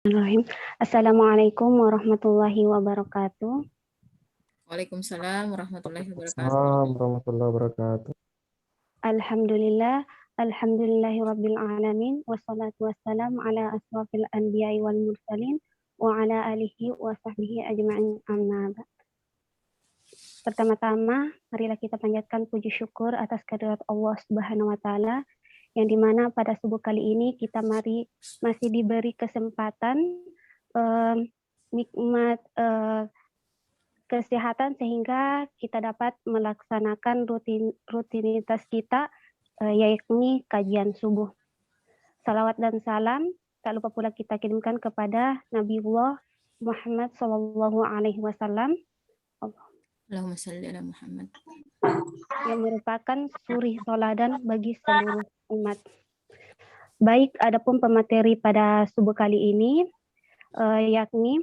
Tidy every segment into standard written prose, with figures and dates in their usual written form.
Bismillahirrahmanirrahim. Assalamualaikum warahmatullahi wabarakatuh. Waalaikumsalam warahmatullahi wabarakatuh. Assalamualaikum warahmatullahi wabarakatuh. Alhamdulillah, alhamdulillahi rabbil alamin, wassalatu wassalam ala asrafil anbiya'i wal mursalin, wa ala alihi wa sahbihi ajma'in amma ba'd. Pertama-tama, marilah kita panjatkan puji syukur atas kehadirat Allah Subhanahu wa Ta'ala, yang dimana pada subuh kali ini kita masih diberi kesempatan nikmat kesehatan sehingga kita dapat melaksanakan rutinitas kita yakni kajian subuh. Salawat dan salam tak lupa pula kita kirimkan kepada Nabiullah Muhammad Sallallahu Alaihi Wasallam. Allahumma shalli ala Muhammad. Yang merupakan suri toladan bagi seluruh umat. Baik, adapun pemateri pada subuh kali ini yakni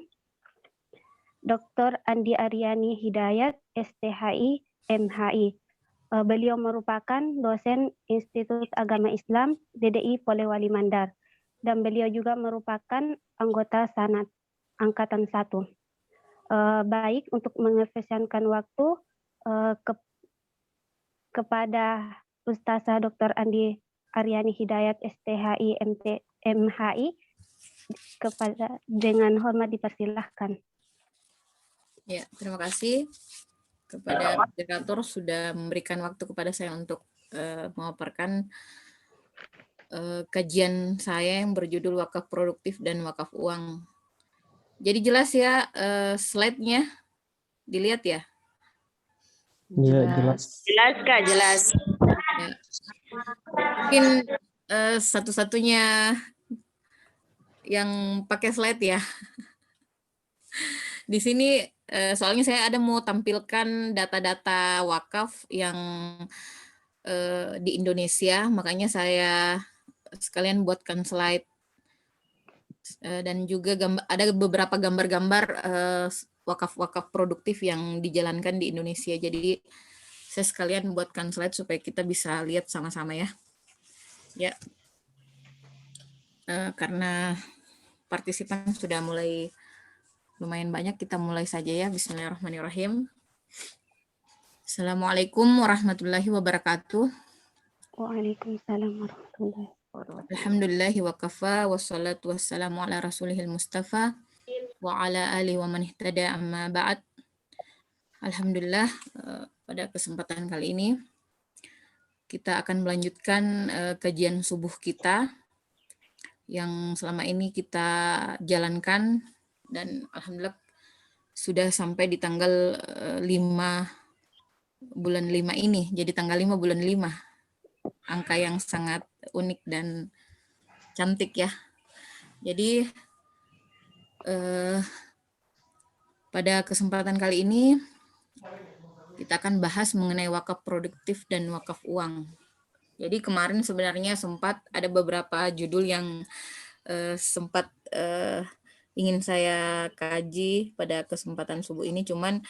Dr. Andi Aryani Hidayat, STHI, MHI. Beliau merupakan dosen Institut Agama Islam DDI Polewali Mandar. Dan beliau juga merupakan anggota Sanat Angkatan 1. Baik, untuk mengefisienkan waktu kepada Ustazah Dr. Andi Aryani Hidayat, STHI, MHI, dengan hormat dipersilahkan. Ya, terima kasih kepada moderator sudah memberikan waktu kepada saya untuk memaparkan kajian saya yang berjudul Wakaf Produktif dan Wakaf Uang. Jadi jelas ya slide-nya, dilihat ya? Iya, jelas. Jelas Kak, jelas. Ya. Mungkin satu-satunya yang pakai slide ya. Di sini soalnya saya ada mau tampilkan data-data wakaf yang di Indonesia, makanya saya sekalian buatkan slide. Dan juga ada beberapa gambar-gambar wakaf-wakaf produktif yang dijalankan di Indonesia. Jadi saya sekalian buatkan slide supaya kita bisa lihat sama-sama ya. Ya, karena partisipan sudah mulai lumayan banyak, kita mulai saja ya. Bismillahirrahmanirrahim. Assalamualaikum warahmatullahi wabarakatuh. Waalaikumsalam warahmatullahi wabarakatuh. Alhamdulillahi wa kafa, wassalatu wassalamu ala rasulihil mustafa, wa ala alihi wa man ihtada amma ba'd. Alhamdulillah, pada kesempatan kali ini kita akan melanjutkan kajian subuh kita yang selama ini kita jalankan, dan alhamdulillah sudah sampai di tanggal 5 bulan 5 ini. Jadi tanggal 5 bulan 5. Angka yang sangat unik dan cantik ya. Jadi pada kesempatan kali ini kita akan bahas mengenai wakaf produktif dan wakaf uang. Jadi kemarin sebenarnya sempat ada beberapa judul yang sempat ingin saya kaji pada kesempatan subuh ini, cuman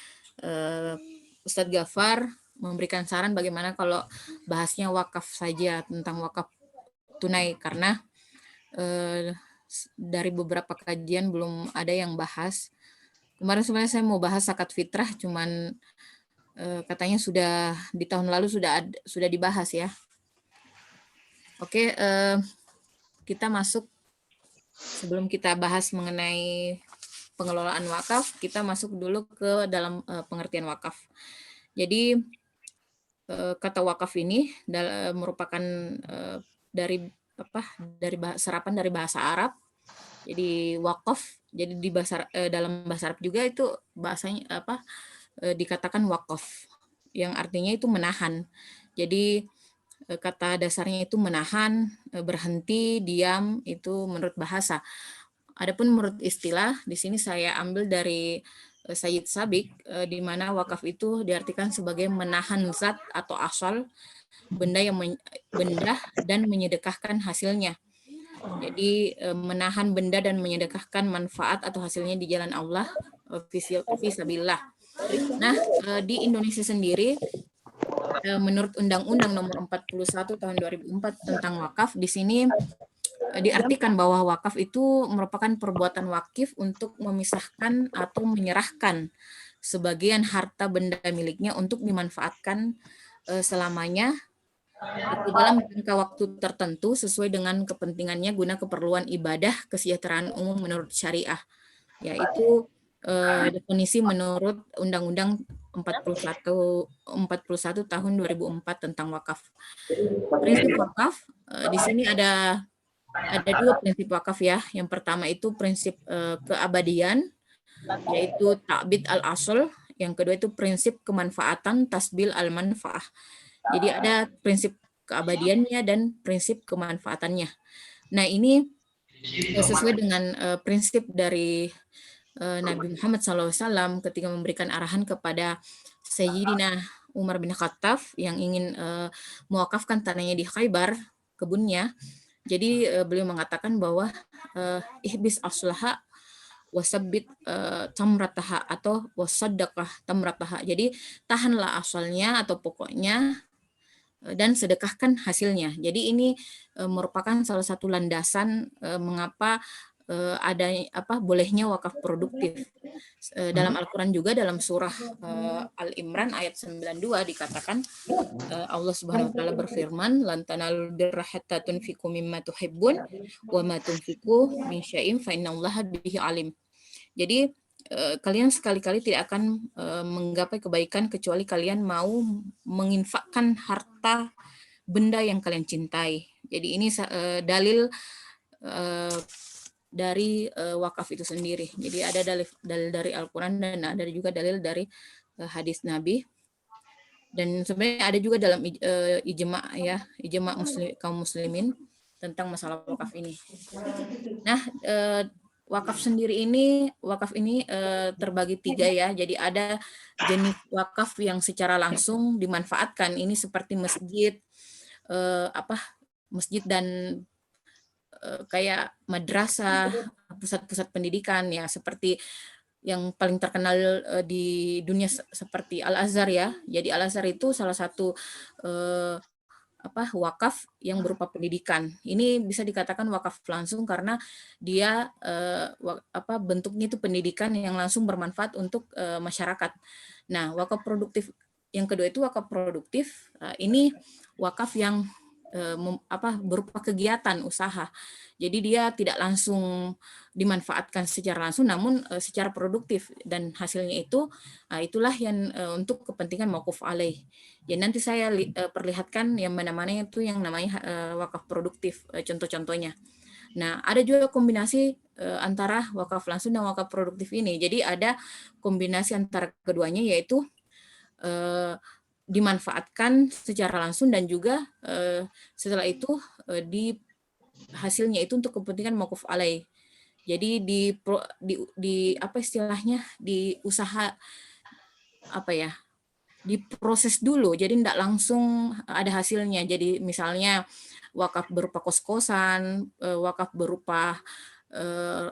Ustadz Ghaffar memberikan saran bagaimana kalau bahasnya wakaf saja, tentang wakaf tunai, karena dari beberapa kajian belum ada yang bahas. Kemarin sebenarnya saya mau bahas zakat fitrah, cuman katanya sudah di tahun lalu sudah dibahas ya. Oke, kita masuk, sebelum kita bahas mengenai pengelolaan wakaf, kita masuk dulu ke dalam pengertian wakaf. Jadi kata wakaf ini merupakan dari serapan dari bahasa Arab. Jadi wakaf, jadi di dalam bahasa Arab juga itu bahasanya dikatakan wakaf, yang artinya itu menahan. Jadi kata dasarnya itu menahan, berhenti, diam, itu menurut bahasa. Adapun menurut istilah, di sini saya ambil dari Sayyid Sabiq, di mana wakaf itu diartikan sebagai menahan zat atau asal benda dan menyedekahkan hasilnya. Jadi menahan benda dan menyedekahkan manfaat atau hasilnya di jalan Allah, fisabilillah. Nah, di Indonesia sendiri, menurut Undang-Undang Nomor 41 Tahun 2004 tentang wakaf, di sini diartikan bahwa wakaf itu merupakan perbuatan wakif untuk memisahkan atau menyerahkan sebagian harta benda miliknya untuk dimanfaatkan selamanya atau dalam jangka waktu tertentu sesuai dengan kepentingannya guna keperluan ibadah kesejahteraan umum menurut syariah, yaitu definisi menurut Undang-Undang 41 tahun 2004 tentang wakaf. Prinsip wakaf di sini ada dua prinsip wakaf ya. Yang pertama itu prinsip keabadian, yaitu ta'bid al-asl. Yang kedua itu prinsip kemanfaatan, tasbil al-manfaah. Jadi ada prinsip keabadiannya dan prinsip kemanfaatannya. Nah, ini sesuai dengan prinsip dari Nabi Muhammad SAW ketika memberikan arahan kepada Sayyidina Umar bin Khattab yang ingin mewakafkan tanahnya di Khaybar, kebunnya. Jadi beliau mengatakan bahwa ihbis aslaha wasabbit tamrataha atau wasaddaqah tamrataha. Jadi tahanlah asalnya atau pokoknya dan sedekahkan hasilnya. Jadi ini merupakan salah satu landasan mengapa ada bolehnya wakaf produktif. Dalam Al-Quran juga dalam surah Al-Imran ayat 92 dikatakan Allah Subhanahu wa taala berfirman, "Lan tanalul birra hatta tunfiqu mimma tuhibbun wa ma tunfiqu min syai'in fa innallaha bihi alim." Jadi kalian sekali-kali tidak akan menggapai kebaikan kecuali kalian mau menginfakkan harta benda yang kalian cintai. Jadi ini dalil dari wakaf itu sendiri. Jadi ada dalil dari Al-Quran dan ada juga dalil dari hadis Nabi. Dan sebenarnya ada juga dalam ijma ya, ijma kaum muslimin tentang masalah wakaf ini. Nah, wakaf ini terbagi 3 ya. Jadi ada jenis wakaf yang secara langsung dimanfaatkan. Ini seperti masjid, masjid dan kayak madrasah, pusat-pusat pendidikan ya, seperti yang paling terkenal di dunia seperti Al-Azhar ya. Jadi Al-Azhar itu salah satu wakaf yang berupa pendidikan. Ini bisa dikatakan wakaf langsung karena dia bentuknya itu pendidikan yang langsung bermanfaat untuk masyarakat. Nah, wakaf produktif yang kedua itu wakaf produktif. Ini wakaf yang berupa kegiatan usaha. Jadi dia tidak langsung dimanfaatkan secara langsung, namun secara produktif dan hasilnya itulah yang untuk kepentingan mauquf alaih. Ya nanti saya perlihatkan yang mana-mana itu yang namanya wakaf produktif, contoh-contohnya. Nah, ada juga kombinasi antara wakaf langsung dan wakaf produktif ini. Jadi ada kombinasi antara keduanya, yaitu dimanfaatkan secara langsung dan juga setelah itu hasilnya itu untuk kepentingan mauquf alaih. Jadi diproses dulu, jadi tidak langsung ada hasilnya. Jadi misalnya wakaf berupa kos-kosan, wakaf berupa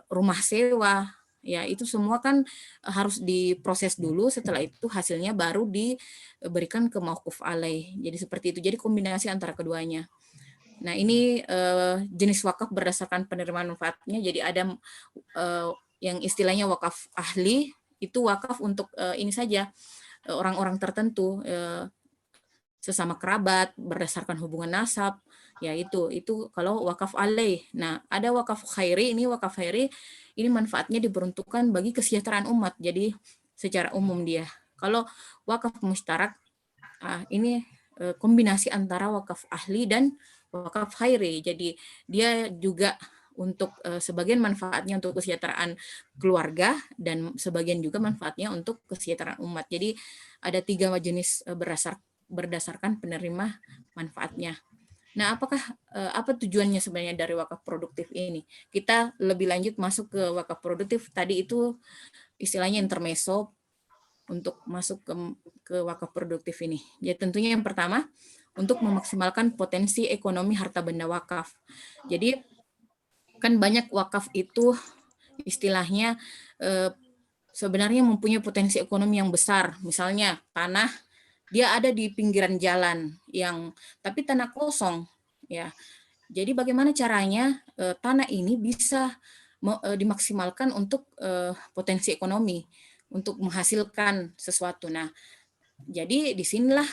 rumah sewa, ya itu semua kan harus diproses dulu, setelah itu hasilnya baru diberikan ke mauquf alaih. Jadi seperti itu, jadi kombinasi antara keduanya. Nah ini jenis wakaf berdasarkan penerimaan manfaatnya, jadi ada yang istilahnya wakaf ahli, itu wakaf untuk ini saja, orang-orang tertentu, sesama kerabat, berdasarkan hubungan nasab, ya itu kalau wakaf alaih. Nah, ada wakaf khairi, wakaf khairi ini manfaatnya diperuntukkan bagi kesejahteraan umat, jadi secara umum dia. Kalau wakaf musyarak, ini kombinasi antara wakaf ahli dan wakaf khairi, jadi dia juga untuk sebagian manfaatnya untuk kesejahteraan keluarga dan sebagian juga manfaatnya untuk kesejahteraan umat. Jadi ada 3 jenis berdasarkan penerima manfaatnya. Nah, apa tujuannya sebenarnya dari wakaf produktif ini? Kita lebih lanjut masuk ke wakaf produktif. Tadi itu istilahnya intermezzo untuk masuk ke wakaf produktif ini. Jadi tentunya yang pertama untuk memaksimalkan potensi ekonomi harta benda wakaf. Jadi kan banyak wakaf itu istilahnya sebenarnya mempunyai potensi ekonomi yang besar. Misalnya tanah dia ada di pinggiran jalan tapi tanah kosong ya. Jadi bagaimana caranya tanah ini bisa dimaksimalkan untuk potensi ekonomi, untuk menghasilkan sesuatu. Nah, jadi disinilah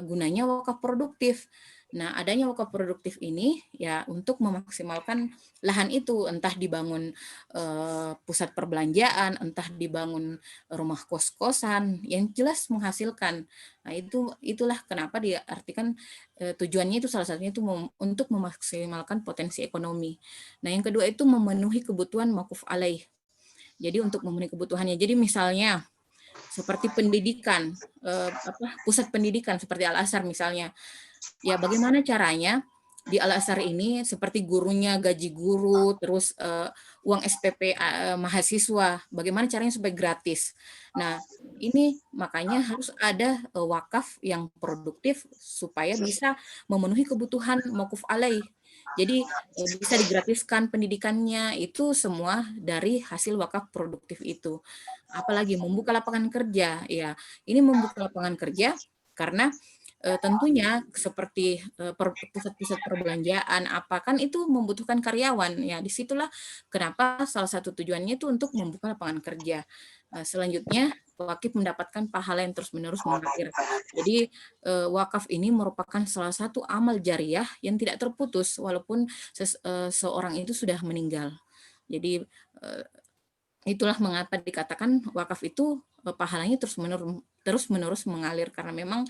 gunanya wakaf produktif. Nah, adanya wakaf produktif ini ya untuk memaksimalkan lahan itu, entah dibangun pusat perbelanjaan, entah dibangun rumah kos-kosan, yang jelas menghasilkan. Nah, itulah kenapa diartikan tujuannya itu salah satunya itu untuk memaksimalkan potensi ekonomi. Nah, yang kedua itu memenuhi kebutuhan mauquf alaih. Jadi untuk memenuhi kebutuhannya. Jadi misalnya seperti pendidikan, pusat pendidikan seperti Al-Azhar misalnya. Ya bagaimana caranya di Al-Azhar ini seperti gurunya gaji guru, terus uang SPP mahasiswa, bagaimana caranya supaya gratis. Nah, ini makanya harus ada wakaf yang produktif supaya bisa memenuhi kebutuhan mauquf alaih. Jadi bisa digratiskan pendidikannya, itu semua dari hasil wakaf produktif itu. Apalagi membuka lapangan kerja, ya ini membuka lapangan kerja karena tentunya seperti pusat-pusat perbelanjaan apa kan itu membutuhkan karyawan, ya disitulah kenapa salah satu tujuannya itu untuk membuka lapangan kerja. Selanjutnya wakif mendapatkan pahala yang terus-menerus mengalir. Jadi wakaf ini merupakan salah satu amal jariah yang tidak terputus walaupun seorang itu sudah meninggal. Jadi itulah mengapa dikatakan wakaf itu pahalanya terus-menerus mengalir karena memang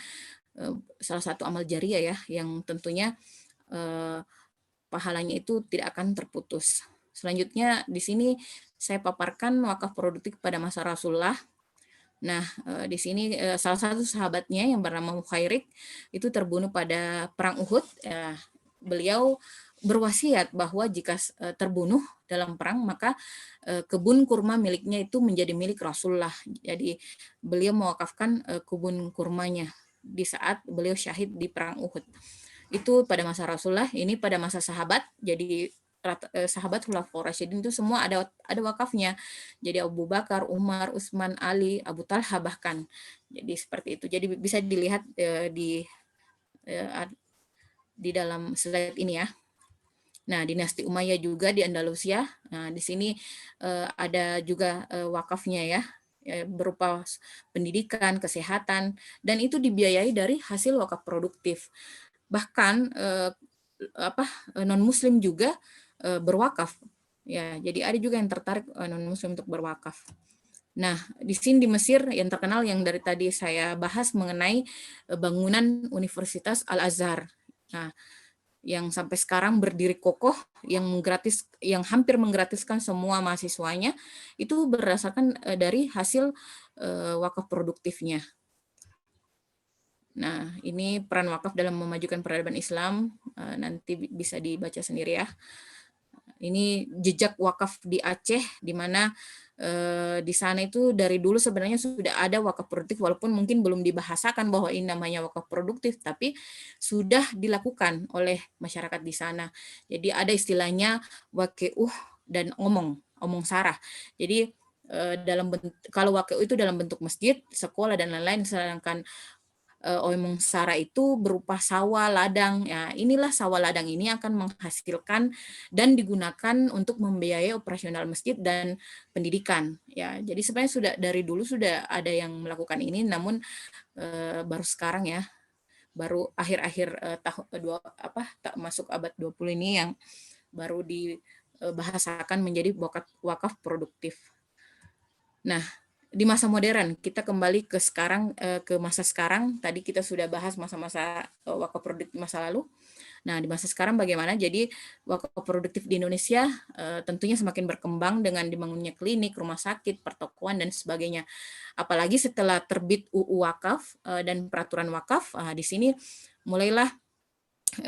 salah satu amal jariah ya yang tentunya pahalanya itu tidak akan terputus. Selanjutnya di sini saya paparkan wakaf produktif pada masa Rasulullah. Nah, di sini salah satu sahabatnya yang bernama Mukhairik itu terbunuh pada perang Uhud. Beliau berwasiat bahwa jika terbunuh dalam perang maka kebun kurma miliknya itu menjadi milik Rasulullah. Jadi beliau mewakafkan kebun kurmanya di saat beliau syahid di perang Uhud. Itu pada masa Rasulullah, ini pada masa sahabat. Jadi sahabat Khulafaur Rasyidin itu semua ada wakafnya. Jadi Abu Bakar, Umar, Utsman, Ali, Abu Talha bahkan. Jadi seperti itu. Jadi bisa dilihat di dalam slide ini ya. Nah, dinasti Umayyah juga di Andalusia. Nah, di sini ada juga wakafnya ya, berupa pendidikan, kesehatan, dan itu dibiayai dari hasil wakaf produktif. Bahkan non-Muslim juga berwakaf. Ya, jadi ada juga yang tertarik non-Muslim untuk berwakaf. Nah, di sini di Mesir yang terkenal yang dari tadi saya bahas mengenai bangunan Universitas Al-Azhar. Nah, yang sampai sekarang berdiri kokoh, yang hampir menggratiskan semua mahasiswanya, itu berdasarkan dari hasil wakaf produktifnya. Nah, ini peran wakaf dalam memajukan peradaban Islam, nanti bisa dibaca sendiri ya. Ini jejak wakaf di Aceh, di mana di sana itu dari dulu sebenarnya sudah ada wakaf produktif, walaupun mungkin belum dibahasakan bahwa ini namanya wakaf produktif, tapi sudah dilakukan oleh masyarakat di sana. Jadi ada istilahnya waqi'uh dan omong sarah. Jadi kalau waqi'uh itu dalam bentuk masjid, sekolah dan lain-lain, sedangkan omong sara itu berupa sawah ladang. Ya, inilah sawah ladang ini akan menghasilkan dan digunakan untuk membiayai operasional masjid dan pendidikan. Ya, jadi sebenarnya sudah dari dulu sudah ada yang melakukan ini, namun baru sekarang ya, baru akhir-akhir tak masuk abad 20 ini yang baru dibahasakan menjadi wakaf produktif. Nah, di masa modern kita kembali ke sekarang, ke masa sekarang. Tadi kita sudah bahas masa-masa wakaf produktif masa lalu. Nah, di masa sekarang bagaimana? Jadi wakaf produktif di Indonesia tentunya semakin berkembang dengan dibangunnya klinik, rumah sakit, pertokoan dan sebagainya. Apalagi setelah terbit UU Wakaf dan peraturan wakaf, di sini mulailah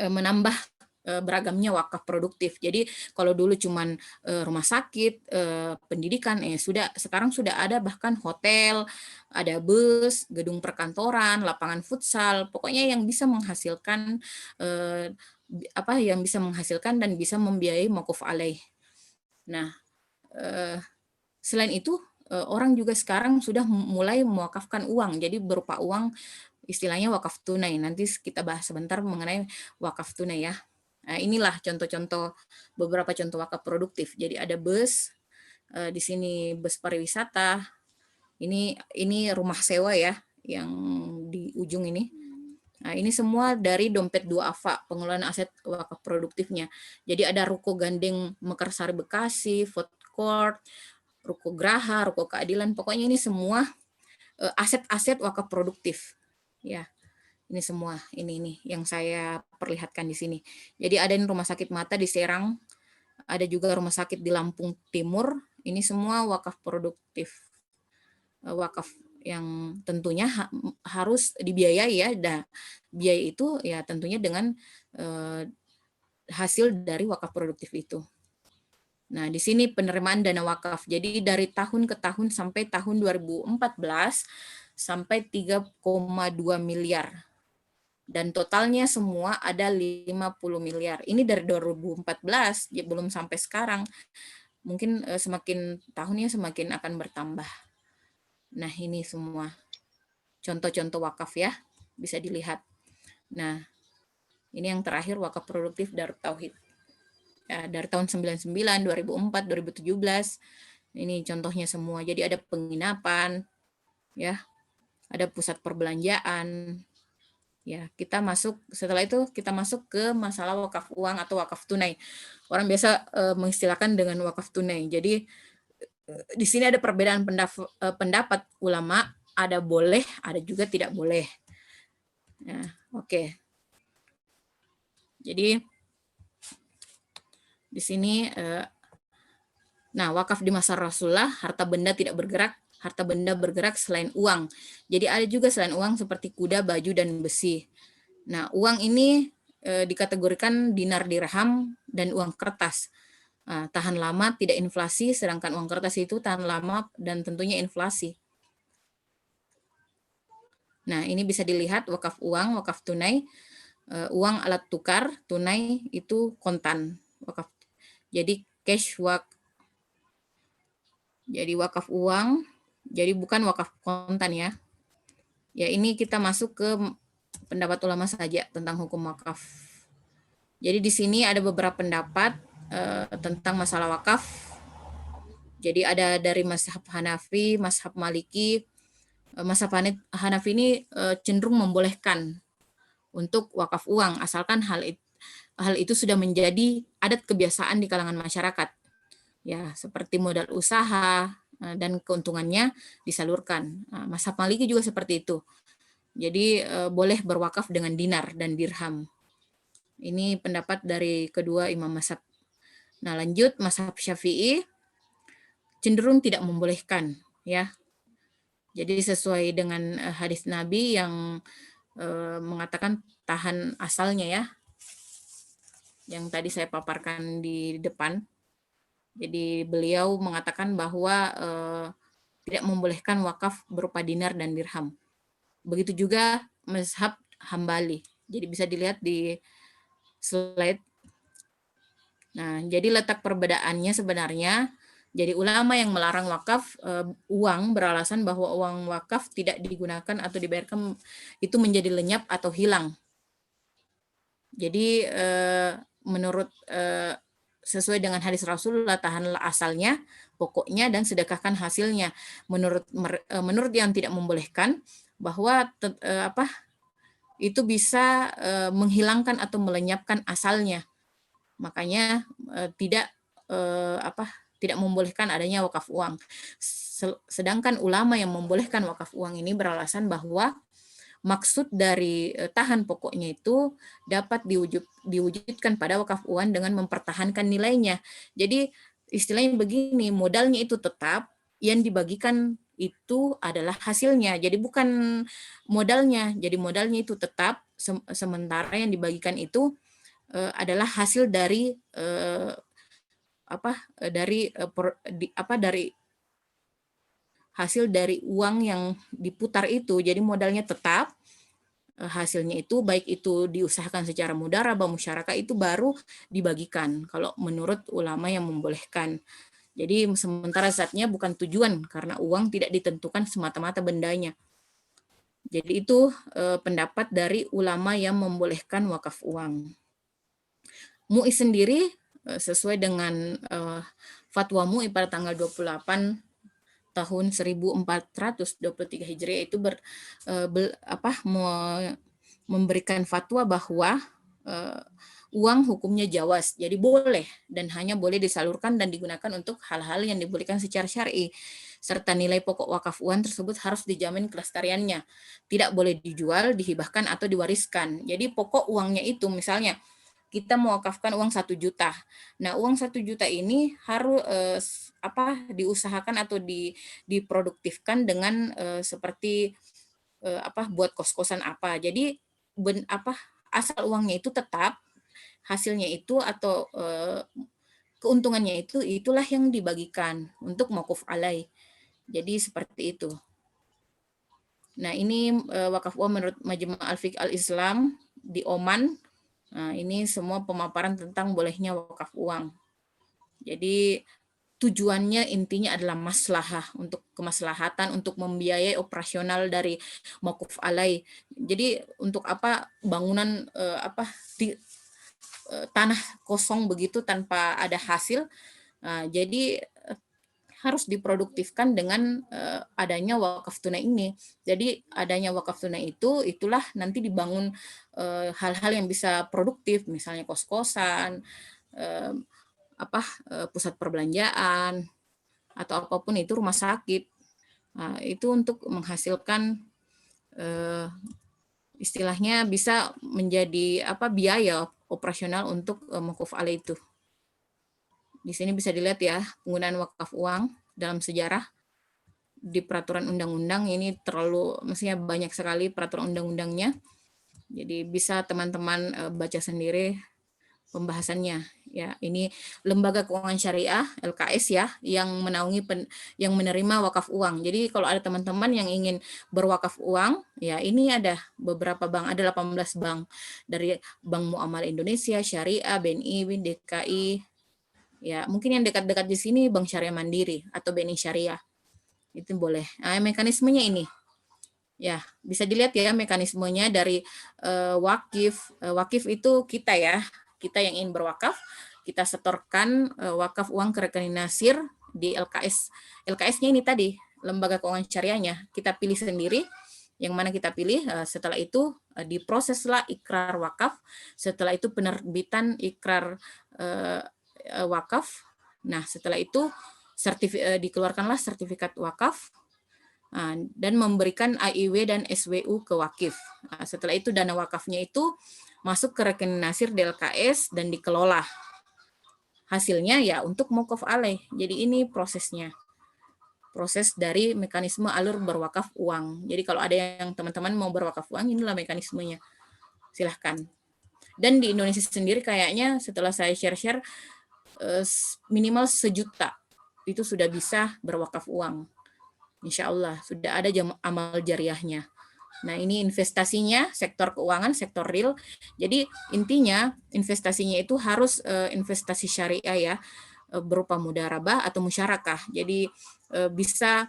menambah beragamnya wakaf produktif. Jadi kalau dulu cuman rumah sakit, pendidikan, sekarang sudah ada bahkan hotel, ada bus, gedung perkantoran, lapangan futsal, pokoknya yang bisa menghasilkan dan bisa membiayai mauquf alaih. Nah, selain itu orang juga sekarang sudah mulai mewakafkan uang, jadi berupa uang, istilahnya wakaf tunai. Nanti kita bahas sebentar mengenai wakaf tunai ya. Nah, inilah contoh-contoh, beberapa contoh wakaf produktif. Jadi ada bus, di sini bus pariwisata, ini rumah sewa ya, yang di ujung ini. Nah, ini semua dari dompet duafa, pengelolaan aset wakaf produktifnya. Jadi ada Ruko Gandeng Mekarsari Bekasi, Food Court, Ruko Graha, Ruko Keadilan, pokoknya ini semua aset-aset wakaf produktif. Ya, ini semua, ini yang saya perlihatkan di sini. Jadi ada rumah sakit mata di Serang, ada juga rumah sakit di Lampung Timur, ini semua wakaf produktif. Wakaf yang tentunya harus dibiayai ya. Biaya itu ya tentunya dengan hasil dari wakaf produktif itu. Nah, di sini penerimaan dana wakaf. Jadi dari tahun ke tahun sampai tahun 2014 sampai 3,2 miliar. Dan totalnya semua ada 50 miliar. Ini dari 2014, ya belum sampai sekarang. Mungkin semakin tahunnya semakin akan bertambah. Nah, ini semua contoh-contoh wakaf ya, bisa dilihat. Nah, ini yang terakhir wakaf produktif Darut Tauhid. Ya, dari tahun 99, 2004, 2017. Ini contohnya semua. Jadi ada penginapan, ya, ada pusat perbelanjaan. Ya, kita masuk, setelah itu kita masuk ke masalah wakaf uang atau wakaf tunai. Orang biasa mengistilahkan dengan wakaf tunai. Jadi di sini ada perbedaan pendapat ulama, ada boleh, ada juga tidak boleh. Nah, oke. Jadi di sini, nah wakaf di masa Rasulullah, harta benda tidak bergerak, harta benda bergerak selain uang. Jadi ada juga selain uang seperti kuda, baju, dan besi. Nah, uang ini dikategorikan dinar dirham dan uang kertas. Tahan lama, tidak inflasi, sedangkan uang kertas itu tahan lama dan tentunya inflasi. Nah, ini bisa dilihat wakaf uang, wakaf tunai, uang alat tukar, tunai itu kontan. Wakaf. Jadi cash jadi wakaf uang, jadi bukan wakaf kontan ya. Ya, ini kita masuk ke pendapat ulama saja tentang hukum wakaf. Jadi di sini ada beberapa pendapat tentang masalah wakaf. Jadi ada dari mazhab Hanafi, mazhab Maliki. Mazhab Hanafi ini cenderung membolehkan untuk wakaf uang, asalkan hal itu sudah menjadi adat kebiasaan di kalangan masyarakat. Ya, seperti modal usaha dan keuntungannya disalurkan. Mazhab Maliki juga seperti itu. Jadi boleh berwakaf dengan dinar dan dirham. Ini pendapat dari kedua imam mazhab. Nah, lanjut mazhab Syafi'i cenderung tidak membolehkan ya. Jadi sesuai dengan hadis Nabi yang mengatakan tahan asalnya ya. Yang tadi saya paparkan di depan. Jadi beliau mengatakan bahwa tidak membolehkan wakaf berupa dinar dan dirham. Begitu juga mazhab Hambali. Jadi bisa dilihat di slide. Nah, jadi letak perbedaannya sebenarnya, jadi ulama yang melarang wakaf uang beralasan bahwa uang wakaf tidak digunakan atau dibayarkan itu menjadi lenyap atau hilang. Jadi menurut sesuai dengan hadis Rasulullah, tahanlah asalnya, pokoknya, dan sedekahkan hasilnya. Menurut yang tidak membolehkan bahwa itu bisa menghilangkan atau melenyapkan asalnya. Makanya tidak membolehkan adanya wakaf uang. Sedangkan ulama yang membolehkan wakaf uang ini beralasan bahwa maksud dari tahan pokoknya itu dapat diwujudkan pada wakaf uang dengan mempertahankan nilainya. Jadi istilahnya begini, modalnya itu tetap, yang dibagikan itu adalah hasilnya. Jadi bukan modalnya, jadi modalnya itu tetap, sementara yang dibagikan itu adalah hasil dari hasil dari uang yang diputar itu. Jadi modalnya tetap, hasilnya itu baik itu diusahakan secara mudarabah musyarakah itu baru dibagikan kalau menurut ulama yang membolehkan. Jadi sementara zatnya bukan tujuan karena uang tidak ditentukan semata-mata bendanya. Jadi itu pendapat dari ulama yang membolehkan wakaf uang. MUI sendiri sesuai dengan fatwa MUI pada tanggal 28 tahun 1423 Hijriah itu memberikan fatwa bahwa uang hukumnya jawaz, jadi boleh dan hanya boleh disalurkan dan digunakan untuk hal-hal yang dibolehkan secara syar'i, serta nilai pokok wakaf uang tersebut harus dijamin kelestariannya, tidak boleh dijual, dihibahkan atau diwariskan. Jadi pokok uangnya itu misalnya kita mewakafkan uang 1 juta. Nah, uang 1 juta ini harus diusahakan atau diproduktifkan dengan seperti buat kos-kosan apa. Jadi asal uangnya itu tetap, hasilnya itu atau keuntungannya itulah yang dibagikan untuk mauquf alaih. Jadi seperti itu. Nah, ini wakaf uang menurut Majma' Al-Fiqh Al-Islam di Oman. Nah, ini semua pemaparan tentang bolehnya wakaf uang. Jadi tujuannya intinya adalah maslahah, untuk kemaslahatan, untuk membiayai operasional dari mauquf alaih. Jadi untuk bangunan tanah kosong begitu tanpa ada hasil. Nah, jadi harus diproduktifkan dengan adanya wakaf tunai ini. Jadi adanya wakaf tunai itulah nanti dibangun hal-hal yang bisa produktif, misalnya kos-kosan, pusat perbelanjaan, atau apapun itu, rumah sakit. Nah, itu untuk menghasilkan istilahnya bisa menjadi biaya operasional untuk mauquf alaih itu. Di sini bisa dilihat ya penggunaan wakaf uang dalam sejarah di peraturan undang-undang. Ini maksudnya banyak sekali peraturan undang-undangnya. Jadi bisa teman-teman baca sendiri pembahasannya. Ya, ini Lembaga Keuangan Syariah LKS ya yang menaungi yang menerima wakaf uang. Jadi kalau ada teman-teman yang ingin berwakaf uang, ya ini ada beberapa bank, ada 18 bank dari Bank Muamalah Indonesia, Syariah, BNI, DKI. Ya, mungkin yang dekat-dekat di sini Bank Syariah Mandiri atau BNI Syariah. Itu boleh. Nah, mekanismenya ini. Ya, bisa dilihat ya mekanismenya dari wakif. Wakif itu kita ya. Kita yang ingin berwakaf, kita setorkan wakaf uang ke rekening nasir di LKS. LKS-nya ini tadi, Lembaga Keuangan Syariahnya. Kita pilih sendiri yang mana kita pilih. Setelah itu diproseslah ikrar wakaf. Setelah itu penerbitan ikrar wakaf. Nah, setelah itu dikeluarkanlah sertifikat wakaf dan memberikan AIW dan SWU ke wakif. Nah, setelah itu dana wakafnya itu masuk ke rekening nasir DLKS dan dikelola. Hasilnya ya untuk mauquf alaih. Jadi ini prosesnya. Proses dari mekanisme alur berwakaf uang. Jadi kalau ada yang teman-teman mau berwakaf uang, inilah mekanismenya. Silahkan. Dan di Indonesia sendiri kayaknya setelah saya share-share, minimal 1 juta itu sudah bisa berwakaf uang. Insya Allah sudah ada amal jariahnya. Nah, ini investasinya sektor keuangan, sektor real. Jadi intinya investasinya itu harus investasi syariah ya, berupa mudharabah atau musyarakah. Jadi bisa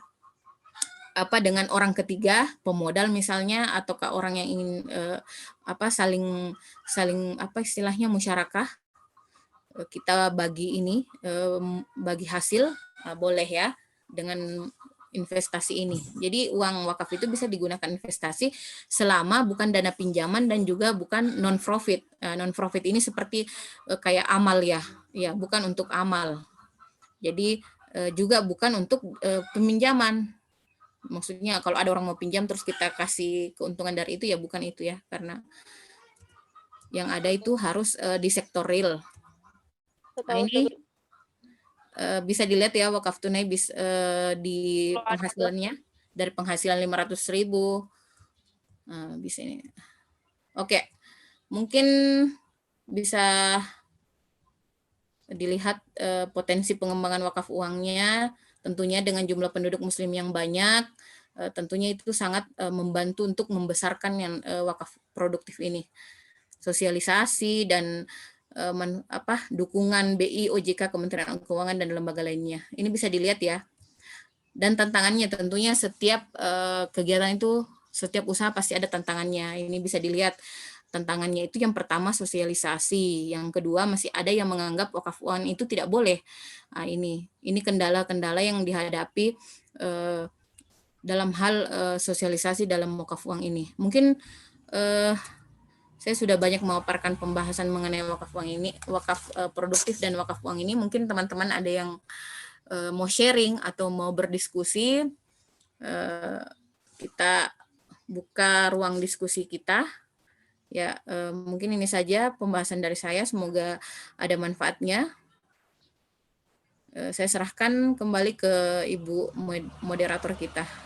dengan orang ketiga, pemodal misalnya, ataukah orang yang ingin saling istilahnya musyarakah. Kita bagi bagi hasil, boleh ya dengan investasi ini. Jadi uang wakaf itu bisa digunakan investasi selama bukan dana pinjaman dan juga bukan non-profit. Non-profit ini seperti kayak amal ya, bukan untuk amal. Jadi juga bukan untuk peminjaman. Maksudnya kalau ada orang mau pinjam terus kita kasih keuntungan dari itu, ya bukan itu ya, karena yang ada itu harus di sektor real. Nah, ini bisa dilihat ya wakaf tunai di penghasilannya, dari penghasilan 500.000. Bisa ini. Oke, mungkin bisa dilihat potensi pengembangan wakaf uangnya. Tentunya dengan jumlah penduduk muslim yang banyak, tentunya itu sangat membantu untuk membesarkan yang wakaf produktif ini. Sosialisasi dan dukungan BI, OJK, Kementerian Keuangan dan lembaga lainnya. Ini bisa dilihat ya. Dan tantangannya tentunya setiap kegiatan itu, setiap usaha pasti ada tantangannya. Ini bisa dilihat tantangannya itu yang pertama sosialisasi, yang kedua masih ada yang menganggap wakaf uang itu tidak boleh. Nah, ini kendala-kendala yang dihadapi dalam hal sosialisasi dalam wakaf uang ini. Mungkin saya sudah banyak memaparkan pembahasan mengenai wakaf uang ini, wakaf produktif dan wakaf uang ini. Mungkin teman-teman ada yang mau sharing atau mau berdiskusi, kita buka ruang diskusi kita. Ya, mungkin ini saja pembahasan dari saya. Semoga ada manfaatnya. Saya serahkan kembali ke Ibu moderator kita.